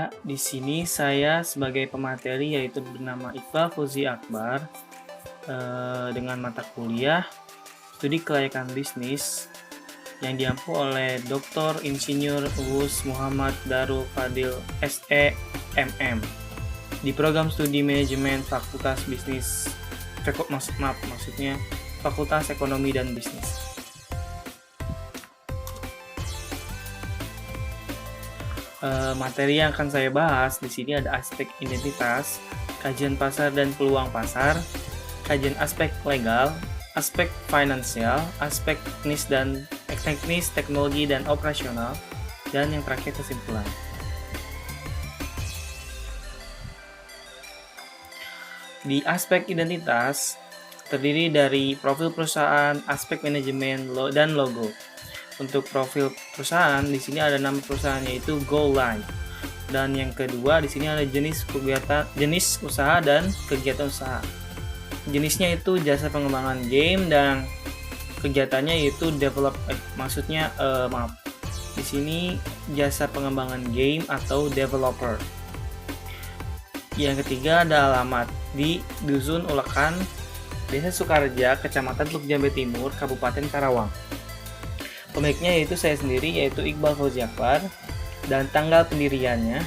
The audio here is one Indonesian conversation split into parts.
Ya, di sini saya sebagai pemateri yaitu bernama Iqbal Fauzi Akbar dengan mata kuliah Studi Kelayakan Bisnis yang diampu oleh Dr. Insinyur Uus Muhammad Darul Fadil SE MM di program studi manajemen Fakultas Bisnis maksudnya Fakultas Ekonomi dan Bisnis. Materi yang akan saya bahas di sini ada aspek identitas, kajian pasar dan peluang pasar, kajian aspek legal, aspek finansial, aspek teknis, teknologi dan operasional, dan yang terakhir kesimpulan. Di aspek identitas terdiri dari profil perusahaan, aspek manajemen, dan logo. Untuk profil perusahaan di sini ada nama perusahaan yaitu GoLive. Dan yang kedua di sini ada jenis usaha dan kegiatan usaha. Jenisnya itu jasa pengembangan game dan kegiatannya yaitu di sini jasa pengembangan game atau developer. Yang ketiga ada alamat di Dusun Ulekan, Desa Sukareja, Kecamatan Teluk Jambe Timur, Kabupaten Karawang. Pemiliknya yaitu saya sendiri, yaitu Iqbal Fauzi Akbar, dan tanggal pendiriannya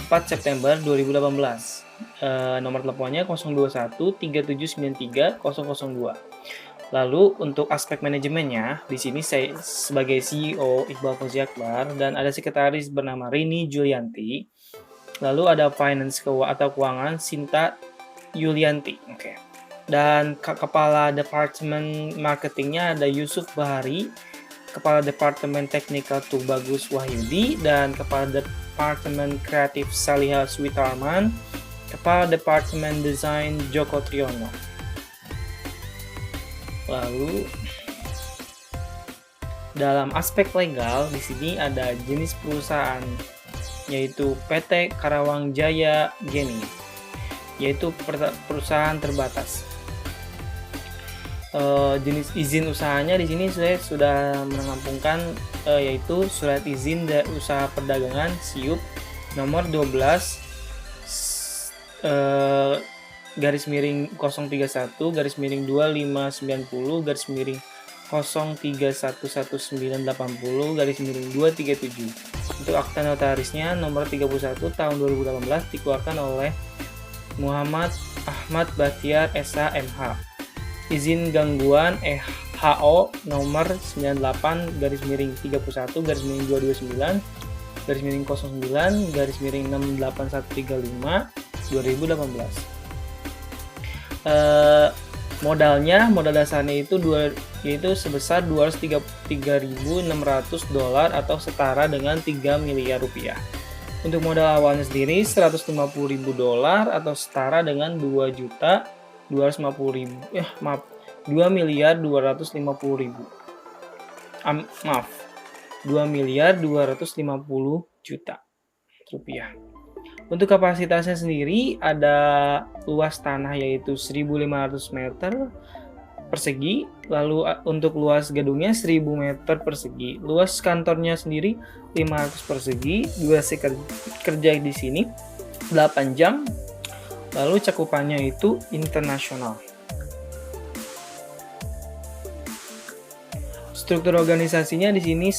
4 September 2018. Nomor teleponnya 021 3793 002. Lalu untuk aspek manajemennya, di sini saya sebagai CEO Iqbal Fauzi Akbar dan ada sekretaris bernama Rini Julianti. Lalu ada finance atau keuangan Sinta Yulianti. Oke. Dan kepala departemen marketingnya ada Yusuf Bahari. Kepala Departemen Teknikal Tubagus Wahyudi, dan Kepala Departemen Kreatif Saliha Switarman, Kepala Departemen Desain Joko Triyono. Lalu dalam aspek legal di sini ada jenis perusahaan yaitu PT Karawang Jaya Geni, yaitu perusahaan terbatas. Jenis izin usahanya di sini saya sudah mengampungkan yaitu surat izin usaha perdagangan SIUP nomor 12 garis miring 031 garis miring 2590 garis miring 03111980 garis miring 237. Untuk akta notarisnya nomor 31 tahun 2018 dikeluarkan oleh Muhammad Ahmad Batiar SH MH. Izin gangguan HO nomor 98 garis miring 31 garis miring 229 garis miring 09 garis miring 68135 2018. Modal dasarnya yaitu sebesar $233.600 atau setara dengan 3 miliar rupiah. Untuk modal awalnya sendiri $150.000 atau setara dengan 2.250.000 rupiah. Untuk kapasitasnya sendiri ada luas tanah yaitu 1.500 meter persegi, lalu untuk luas gedungnya 1.000 meter persegi. Luas kantornya sendiri 500 persegi, durasi kerja di sini 8 jam. Lalu cakupannya itu internasional. Struktur organisasinya di sini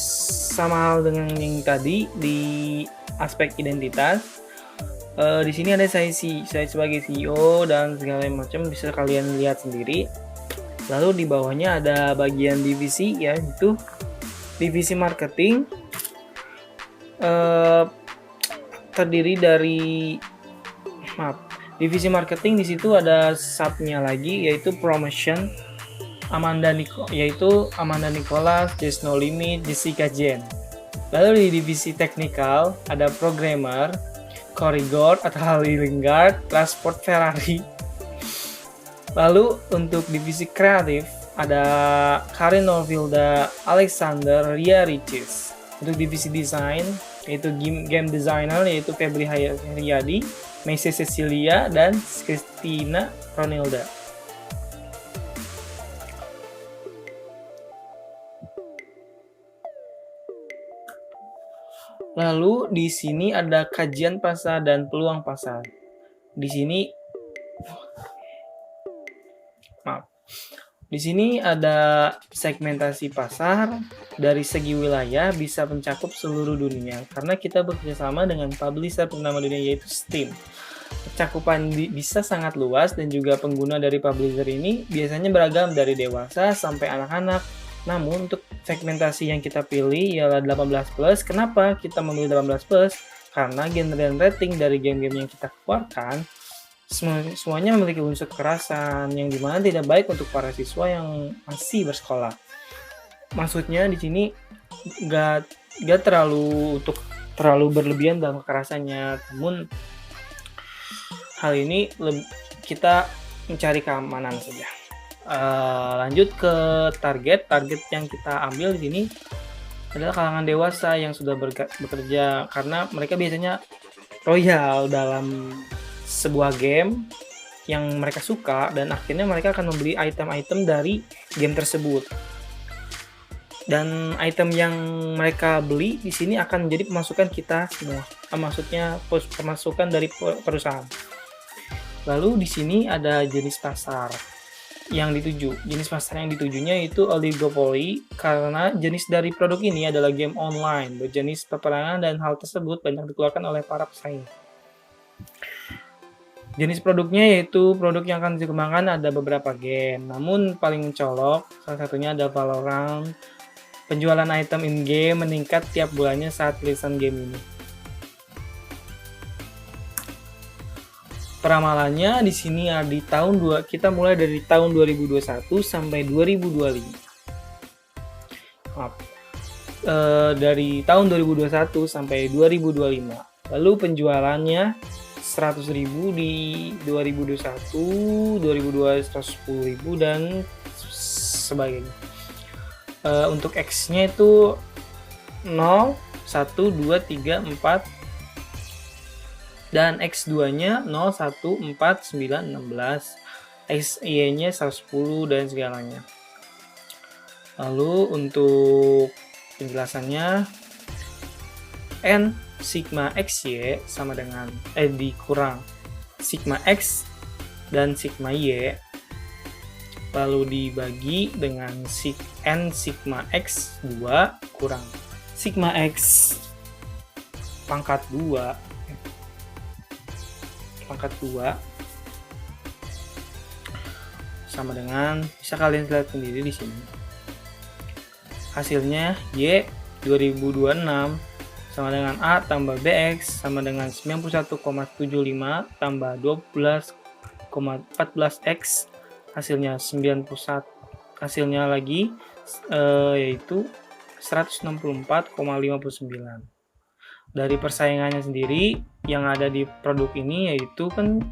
sama hal dengan yang tadi di aspek identitas. Di sini ada saya sebagai CEO dan segala macam bisa kalian lihat sendiri. Lalu di bawahnya ada bagian divisi yaitu divisi marketing. Terdiri dari divisi marketing, di situ ada sub-nya lagi yaitu promotion, Amanda Nicholas, There's No Limit, Jessica Jen. Lalu di divisi teknikal ada programmer, Corigor atau Hali Lingard, Transport Ferrari. Lalu untuk divisi kreatif ada Karin Norvilda, Alexander, Ria Ricis. Untuk divisi desain yaitu game designer yaitu Febri Haryadi, Messi Cecilia, dan Christina Ronilda. Lalu di sini ada kajian pasar dan peluang pasar. Di sini Di sini ada segmentasi pasar dari segi wilayah bisa mencakup seluruh dunia karena kita bekerjasama dengan publisher ternama dunia yaitu Steam. Cakupan bisa sangat luas dan juga pengguna dari publisher ini biasanya beragam dari dewasa sampai anak-anak. Namun untuk segmentasi yang kita pilih ialah 18+. Kenapa kita memilih 18+? Karena genre dan rating dari game-game yang kita keluarkan semuanya memiliki unsur kekerasan yang dimana tidak baik untuk para siswa yang masih bersekolah. Maksudnya di sini gak terlalu berlebihan dalam kekerasannya, namun hal ini kita mencari keamanan saja. Lanjut ke target yang kita ambil di sini adalah kalangan dewasa yang sudah bekerja karena mereka biasanya royal dalam sebuah game yang mereka suka dan akhirnya mereka akan membeli item-item dari game tersebut. Dan item yang mereka beli di sini akan menjadi pemasukan kita semua. Maksudnya pemasukan dari perusahaan. Lalu di sini ada jenis pasar yang dituju. Jenis pasar yang ditujunya itu oligopoly karena jenis dari produk ini adalah game online berjenis peperangan dan hal tersebut banyak dikeluarkan oleh para pesaing. Jenis produknya yaitu produk yang akan dikembangkan ada beberapa game, namun paling mencolok salah satunya ada Valorant. Penjualan item in-game meningkat tiap bulannya saat rilisan game ini. Peramalannya di sini di kita mulai dari tahun 2021 sampai 2025. Dari tahun 2021 sampai 2025. Lalu penjualannya 100.000 di 2021, 2022 110.000 dan sebagainya. Untuk X-nya itu 0, 1, 2, 3, 4 dan X2-nya 0, 1, 4, 9, 16, XY-nya 110 dan segalanya. Lalu untuk penjelasannya N sigma XY sama dengan dikurang sigma X dan sigma Y lalu dibagi dengan N sigma X 2 kurang sigma X pangkat 2 sama dengan, bisa kalian lihat sendiri di sini. Hasilnya Y 2026 sama dengan A tambah BX sama dengan 91,75 tambah 12,14X hasilnya 91, hasilnya lagi yaitu 164,59. Dari persaingannya sendiri yang ada di produk ini yaitu kan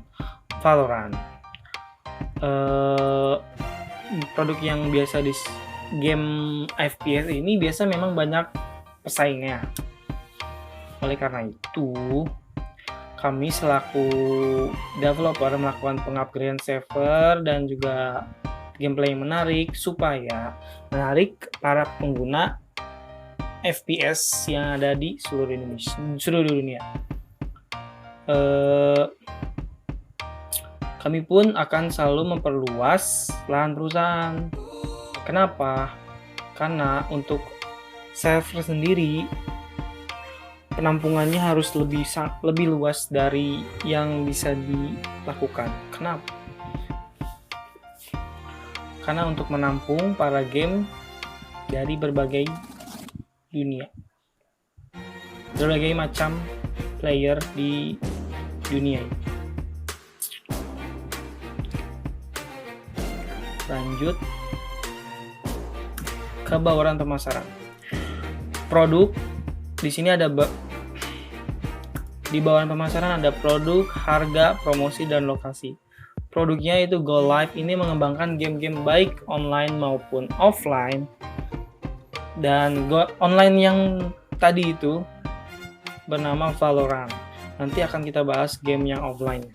Valorant. Produk yang biasa di game FPS ini biasa memang banyak pesaingnya. Oleh karena itu, kami selaku developer melakukan pengupgradean server dan juga gameplay yang menarik supaya menarik para pengguna FPS yang ada di seluruh dunia. Kami pun akan selalu memperluas lahan perusahaan. Kenapa? Karena untuk server sendiri penampungannya harus lebih luas dari yang bisa dilakukan. Kenapa? Karena untuk menampung para game dari berbagai dunia, berbagai macam player di dunia ini. Lanjut ke bauran pemasaran. Produk di sini ada di bawah pemasaran ada produk, harga, promosi, dan lokasi. Produknya itu Go Live ini mengembangkan game-game baik online maupun offline. Dan online yang tadi itu bernama Valorant. Nanti akan kita bahas game yang offline.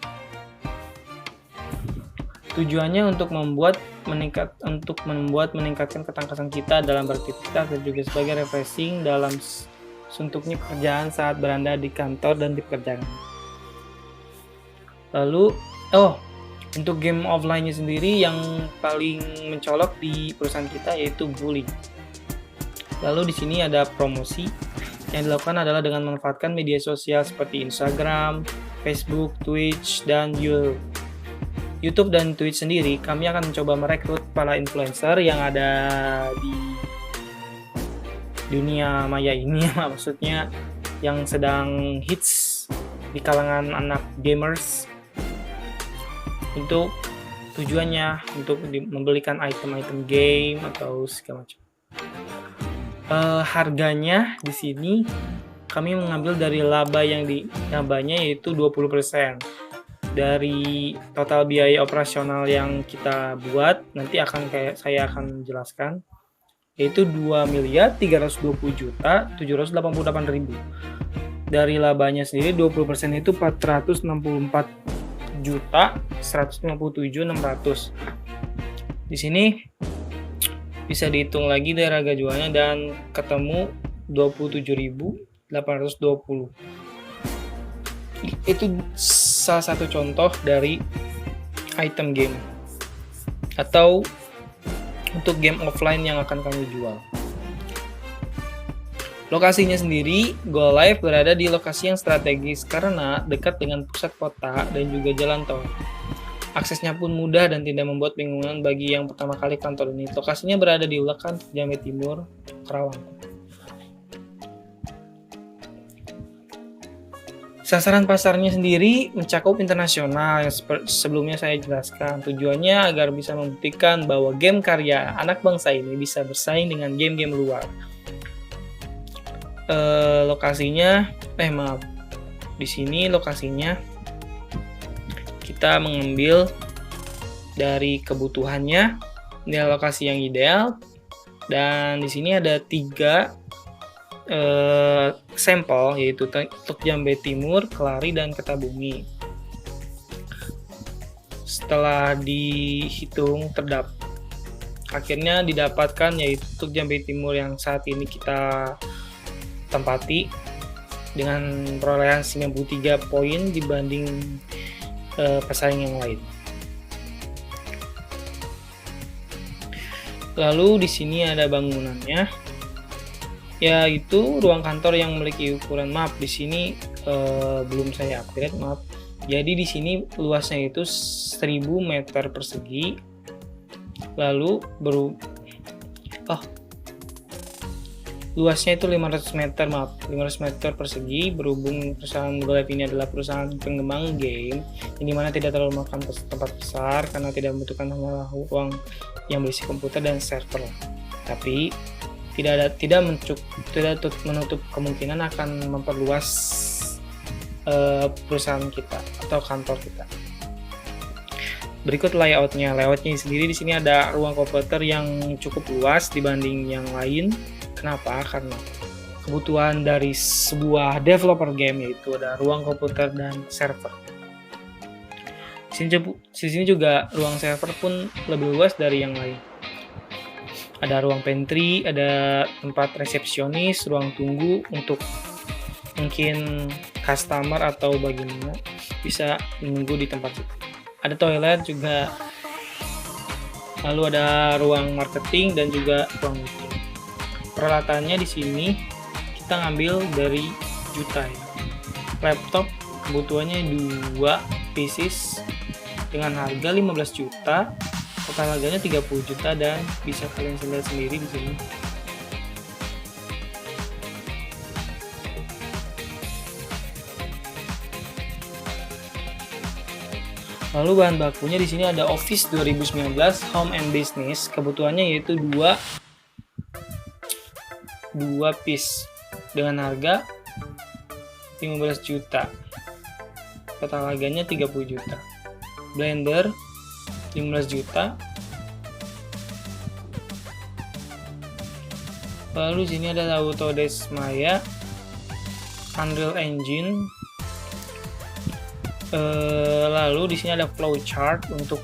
Tujuannya untuk meningkatkan ketangkasan kita dalam beraktivitas dan juga sebagai refreshing dalam suntuknya pekerjaan saat beranda di kantor dan di pekerjaan. Lalu, untuk game offline-nya sendiri yang paling mencolok di perusahaan kita yaitu Bully. Lalu di sini ada promosi yang dilakukan adalah dengan memanfaatkan media sosial seperti Instagram, Facebook, Twitch, dan YouTube dan Twitch sendiri. Kami akan mencoba merekrut para influencer yang ada di dunia maya ini, maksudnya yang sedang hits di kalangan anak gamers, untuk tujuannya untuk membelikan item-item game atau segala macam. Harganya di sini kami mengambil dari labanya yaitu 20% dari total biaya operasional yang kita buat. Nanti saya akan menjelaskan, yaitu 2.320.788.000. Dari labanya sendiri 20% itu 464.157.600. Di sini bisa dihitung lagi dari harga jualnya dan ketemu 27.820. Itu salah satu contoh dari item game atau untuk game offline yang akan kami jual. Lokasinya sendiri, Go Live berada di lokasi yang strategis karena dekat dengan pusat kota dan juga jalan tol. Aksesnya pun mudah dan tidak membuat bingungan bagi yang pertama kali kantor ini. Lokasinya berada di Ulakan, Jambe Timur, Karawang. Sasaran pasarnya sendiri mencakup internasional yang sebelumnya saya jelaskan. Tujuannya agar bisa membuktikan bahwa game karya anak bangsa ini bisa bersaing dengan game-game luar. Di sini lokasinya kita mengambil dari kebutuhannya, ini lokasi yang ideal, dan di sini ada 3 sampel, yaitu Teluk Jambe Timur, Kelari, dan Kertabumi. Setelah dihitung akhirnya didapatkan yaitu Teluk Jambe Timur yang saat ini kita tempati dengan perolehan 93 poin dibanding pesaing yang lain. Lalu di sini ada bangunannya, yaitu ruang kantor yang memiliki ukuran, di sini belum saya upgrade, Jadi di sini luasnya itu 1000 meter persegi. Lalu luasnya itu 500 meter persegi. Berhubung perusahaan Go Live ini adalah perusahaan pengembang game, yang dimana tidak terlalu makan tempat besar karena tidak membutuhkan ruang yang berisi komputer dan server. Tapi tidak menutup kemungkinan akan memperluas perusahaan kita atau kantor kita. Berikut layoutnya. Layoutnya sendiri di sini ada ruang komputer yang cukup luas dibanding yang lain. Kenapa? Karena kebutuhan dari sebuah developer game, yaitu ada ruang komputer dan server. Di sini juga ruang server pun lebih luas dari yang lain. Ada ruang pantry, ada tempat resepsionis, ruang tunggu untuk mungkin customer atau bagaimana bisa menunggu di tempat itu. Ada toilet juga. Lalu ada ruang marketing dan juga ruang meeting. Peralatannya di sini kita ngambil dari juta ya. Laptop kebutuhannya 2 pieces dengan harga 15 juta. Total harganya 30 juta dan bisa kalian lihat sendiri di sini. Lalu bahan bakunya di sini ada Office 2019 Home and Business. Kebutuhannya yaitu 2 piece dengan harga 15 juta. Total harganya 30 juta. Blender 15 juta. Lalu sini ada Autodesk Maya, Unreal Engine. Lalu di sini ada flowchart untuk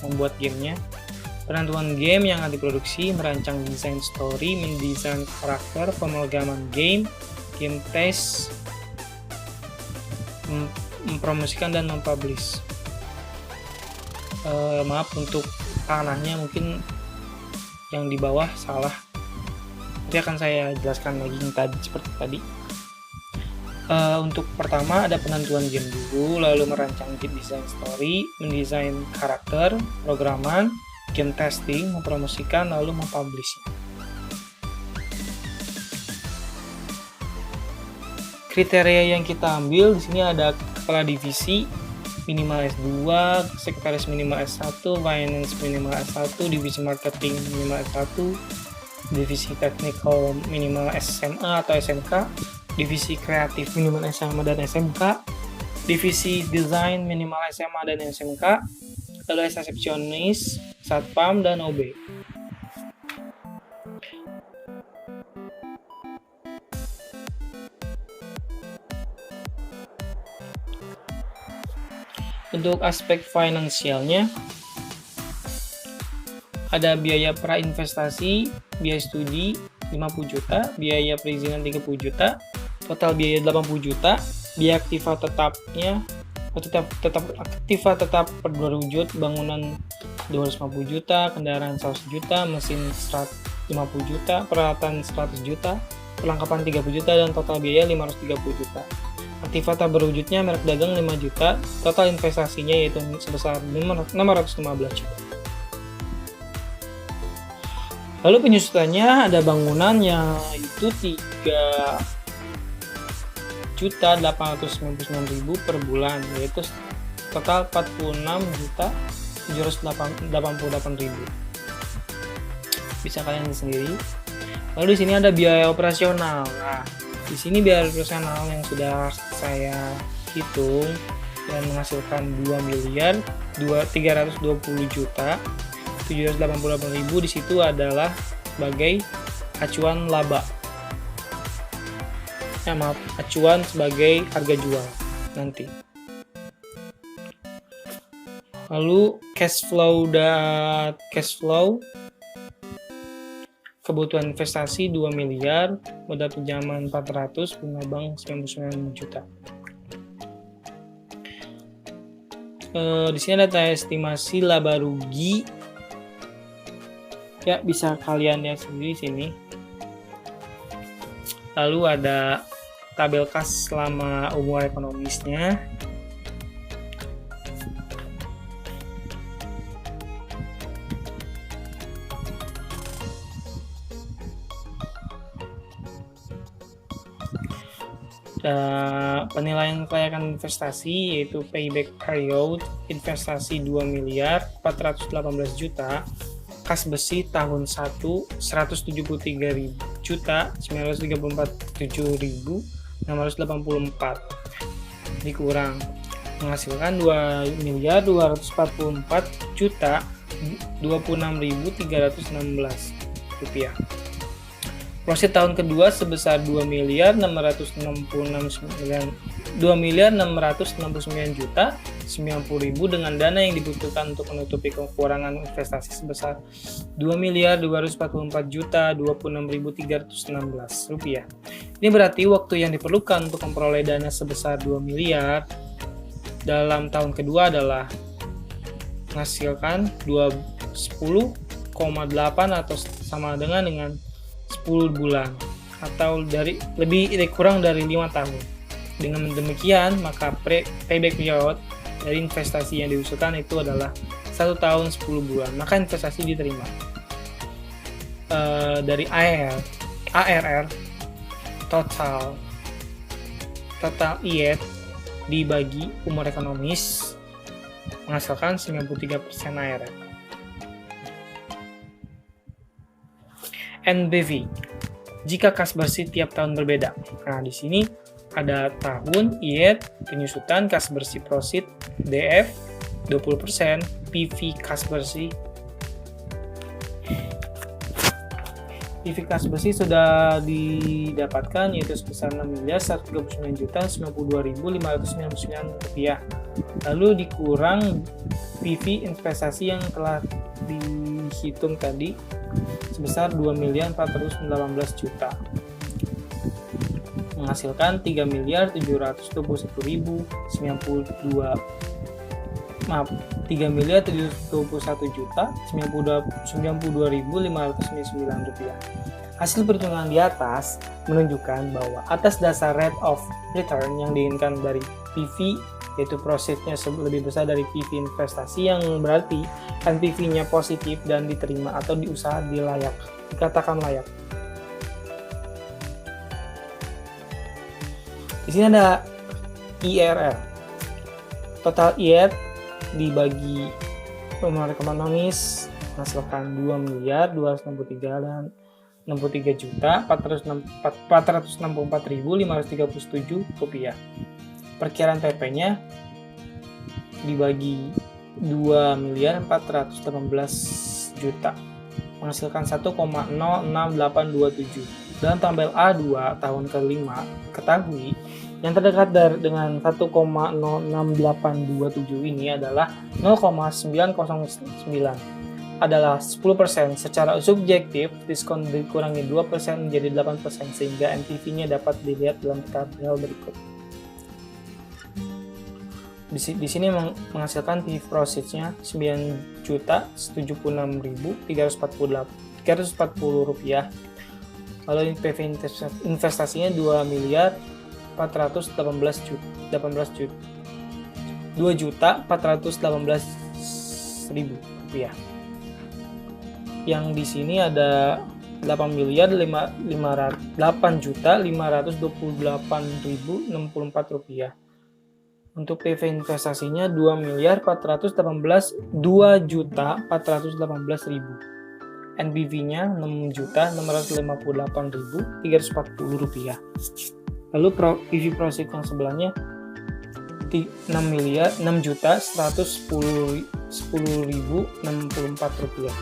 membuat gamenya. Penentuan game yang akan diproduksi, merancang desain story, mendesain karakter, pemrograman game, game test, mempromosikan dan mempublish. Maaf untuk tanahnya mungkin yang di bawah salah. Nanti akan saya jelaskan lagi yang tadi seperti tadi. Untuk pertama ada penentuan game dulu, lalu merancang game design story, mendesain karakter, programan, game testing, mempromosikan, lalu mempublishnya. Kriteria yang kita ambil di sini ada kepala divisi minimal S2, sekretaris minimal S1, finance minimal S1, divisi marketing minimal S1, divisi technical minimal SMA atau SMK, divisi kreatif minimal SMA dan SMK, divisi desain minimal SMA dan SMK, lalu resepsionis, satpam, dan OB. Untuk aspek finansialnya, ada biaya pra-investasi, biaya studi 50 juta, biaya perizinan 30 juta, total biaya 80 juta, biaya aktiva tetapnya, aktiva tetap berwujud bangunan 250 juta, kendaraan 100 juta, mesin 150 juta, peralatan 100 juta, perlengkapan 30 juta, dan total biaya 530 juta. Aktiva tak berwujudnya merek dagang 5 juta, total investasinya yaitu sebesar 615 juta. Lalu penyusutannya ada bangunannya itu 3.899.000 per bulan, yaitu total 46.788.000. Bisa kalian lihat sendiri. Lalu di sini ada biaya operasional. Nah, di sini biaya operasional yang sudah saya hitung dan menghasilkan 2.320.788.000 di situ adalah sebagai acuan laba. Acuan sebagai harga jual nanti. Lalu cash flow kebutuhan investasi 2 miliar, modal pinjaman 400, bunga bank 99 juta. Di sini ada estimasi laba rugi. Ya, bisa kalian lihat sendiri di sini. Lalu ada tabel kas selama umur ekonomisnya. Penilaian kelayakan investasi yaitu payback period investasi 2 miliar 418 juta, kas besi tahun 1 173 juta 934.7.684 dikurang menghasilkan 2 miliar 244 juta 26.316 rupiah. Profit tahun kedua sebesar 2 miliar 669 juta 90.000 dengan dana yang dibutuhkan untuk menutupi kekurangan investasi sebesar 2 miliar 244 juta 26.316 rupiah. Ini berarti waktu yang diperlukan untuk memperoleh dana sebesar 2 miliar dalam tahun kedua adalah menghasilkan 10,8 atau sama dengan 10 bulan atau kurang dari 5 tahun. Dengan demikian, maka payback period dari investasi yang diusulkan itu adalah 1 tahun 10 bulan. Maka investasi diterima. Dari ARR total IET dibagi umur ekonomis menghasilkan 93% ARR. NBV jika kas bersih tiap tahun berbeda. Nah, di sini ada tahun, IET, penyusutan, kas bersih prosit, DF 20%, PV kas bersih. PV kas bersih sudah didapatkan yaitu sebesar 6.139.092.599 rupiah. Lalu dikurang PV investasi yang telah dihitung tadi sebesar 2.418 juta. menghasilkan 3.721.509 rupiah. Hasil perhitungan di atas menunjukkan bahwa atas dasar rate of return yang diinginkan dari PV, yaitu profitnya lebih besar dari PV investasi, yang berarti NPV-nya positif dan diterima atau dikatakan layak. Di sini ada IRR. Total IR dibagi pemenuhan ekonomis menghasilkan 2.263.464.537 rupiah. Perkiraan PP-nya dibagi 2.418.000.000 menghasilkan 1,06827. Dalam tabel A2 tahun ke-5, ketahui yang terdekat dengan 1,06827 ini adalah 0,909, adalah 10%. Secara subjektif, diskon dikurangi 2% menjadi 8%, sehingga NPV-nya dapat dilihat dalam tabel berikut. Di sini menghasilkan PV profit-nya 9.076.340 rupiah. Lalu PV investasinya 2.418.000 rupiah. Yang di sini ada 8.528.664 rupiah. Untuk PV investasinya 2.418.000. NPV-nya 6.658.340 rupiah. Lalu PV profit yang sebelahnya 6.110.064 rupiah.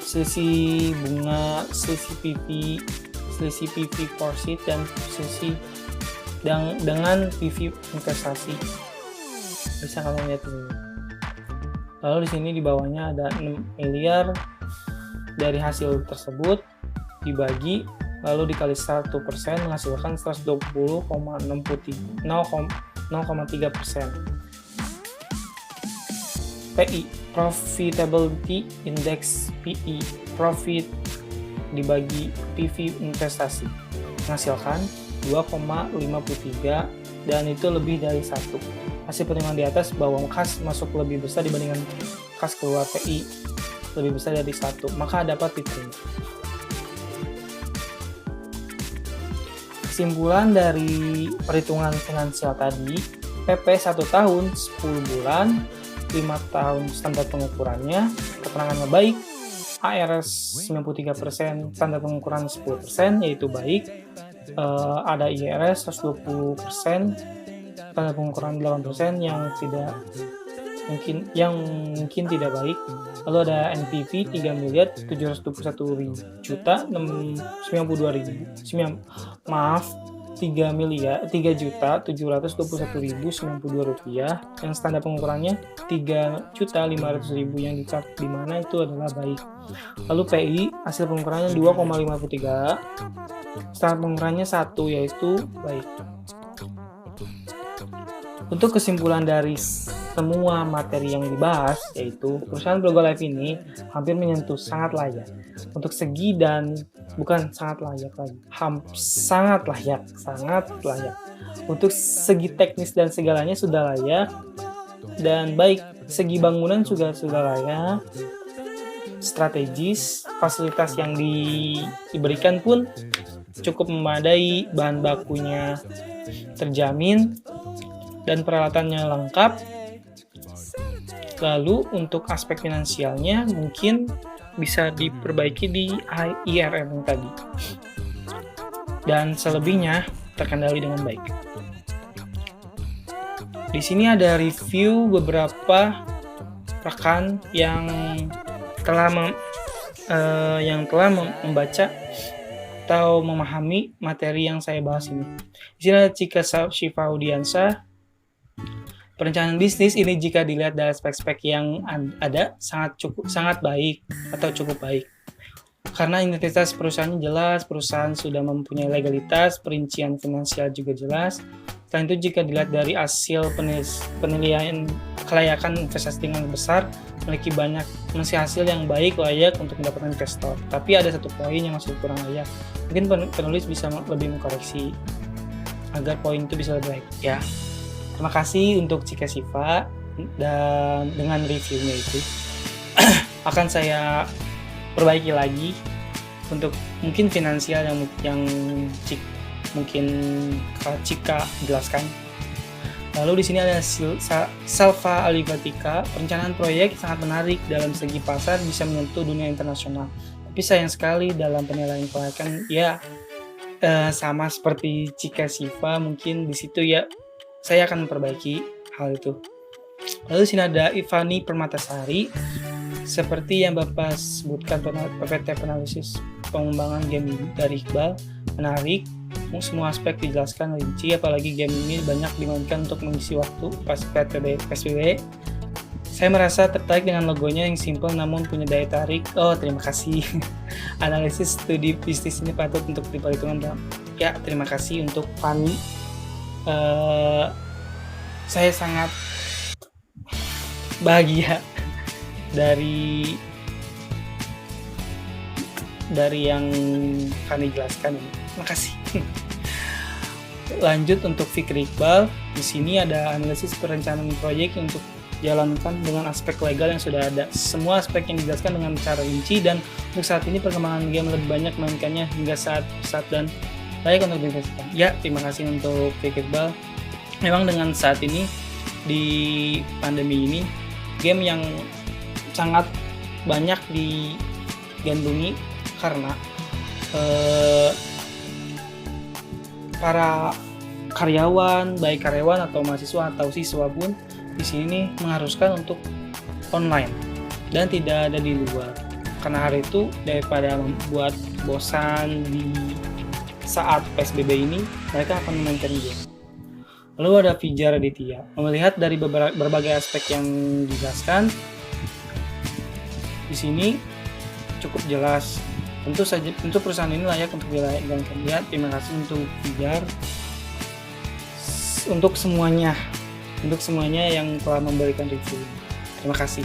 Selisih bunga, selisih PV profit dan selisih dengan PV investasi. Bisa kalian lihat dulu. Lalu di sini di bawahnya ada 6 miliar dari hasil tersebut dibagi lalu dikali 1% menghasilkan 120,0,3%. PI, Profitability Index PI, profit dibagi PV investasi menghasilkan 2,53 dan itu lebih dari 1. Hasil perhitungan di atas bahwa kas masuk lebih besar dibandingkan kas keluar PI lebih besar dari 1, maka dapat diterima. Kesimpulan dari perhitungan finansial tadi, PP 1 tahun 10 bulan, 5 tahun standar pengukurannya, keterangannya baik, ARS 93%, standar pengukuran 10%, yaitu baik, ada IRS 120%, standar pengukuran 8% yang mungkin tidak baik. Lalu ada NPV 3.721.000 rupiah yang standar pengukurannya 3.500.000 yang dicat di mana itu adalah baik. Lalu PI hasil pengukurannya 2,53, standar pengukurannya 1 yaitu baik. Untuk kesimpulan dari semua materi yang dibahas, yaitu perusahaan Blogo Life ini hampir menyentuh sangat layak. Untuk segi dan bukan sangat layak lagi, sangat layak. Untuk segi teknis dan segalanya sudah layak, dan baik segi bangunan juga sudah layak, strategis, fasilitas yang diberikan pun cukup memadai, bahan bakunya terjamin, dan peralatannya lengkap. Lalu untuk aspek finansialnya mungkin bisa diperbaiki di IRR yang tadi. Dan selebihnya terkendali dengan baik. Di sini ada review beberapa rekan yang telah membaca atau memahami materi yang saya bahas ini. Di sini ada Cika Syifaudiansyah. Perencanaan bisnis ini jika dilihat dari spek-spek yang ada sangat baik atau cukup baik. karena identitas perusahaannya jelas, perusahaan sudah mempunyai legalitas, perincian finansial juga jelas. Selain itu, jika dilihat dari hasil penilaian kelayakan investasi dengan besar, memiliki hasil yang baik, layak untuk mendapatkan investor. Tapi ada satu poin yang masih kurang layak. Mungkin penulis bisa lebih mengkoreksi agar poin itu bisa lebih baik. Ya, terima kasih untuk Cika Siva, dan dengan reviewnya itu akan saya perbaiki lagi untuk mungkin finansial yang mungkin Cika jelaskan. Lalu di sini ada Salva Alivatika, perencanaan proyek sangat menarik dalam segi pasar, bisa menyentuh dunia internasional. Tapi sayang sekali dalam penilaian kelayakan ya sama seperti Cika Siva, mungkin di situ ya saya akan memperbaiki hal itu. Lalu di sini ada Ivani Permatasari, seperti yang Bapak sebutkan PPT penalisis pengembangan game dari Iqbal, menarik, semua aspek dijelaskan rinci, apalagi game ini banyak dimainkan untuk mengisi waktu pas PSBB. Saya merasa tertarik dengan logonya yang simple namun punya daya tarik. Oh, terima kasih. Analisis studi bisnis ini patut untuk diperhitungkan. Ya, terima kasih untuk Fanny. Saya sangat bahagia dari yang Fanny jelaskan ini. Terima kasih. Lanjut untuk Fikri Iqbal. Di sini ada analisis perencanaan proyek untuk jalankan dengan aspek legal yang sudah ada. Semua aspek yang dijelaskan dengan cara rinci, dan untuk saat ini perkembangan game lebih banyak mainkannya hingga saat dan layak untuk diinvestasikan. Ya, terima kasih untuk Fikri Iqbal. Memang dengan saat ini di pandemi ini, game yang sangat banyak digandrungi karena para karyawan, baik karyawan atau mahasiswa atau siswa pun di sini mengharuskan untuk online dan tidak ada di luar. Karena hal itu, daripada membuat bosan di saat PSBB ini, mereka akan memainkan game. Lalu ada Fijar Aditya, melihat dari berbagai aspek yang dijelaskan di sini cukup jelas. Tentu perusahaan ini layak untuk dijalankan. Ya, terima kasih untuk Fijar, untuk semuanya yang telah memberikan review. Terima kasih.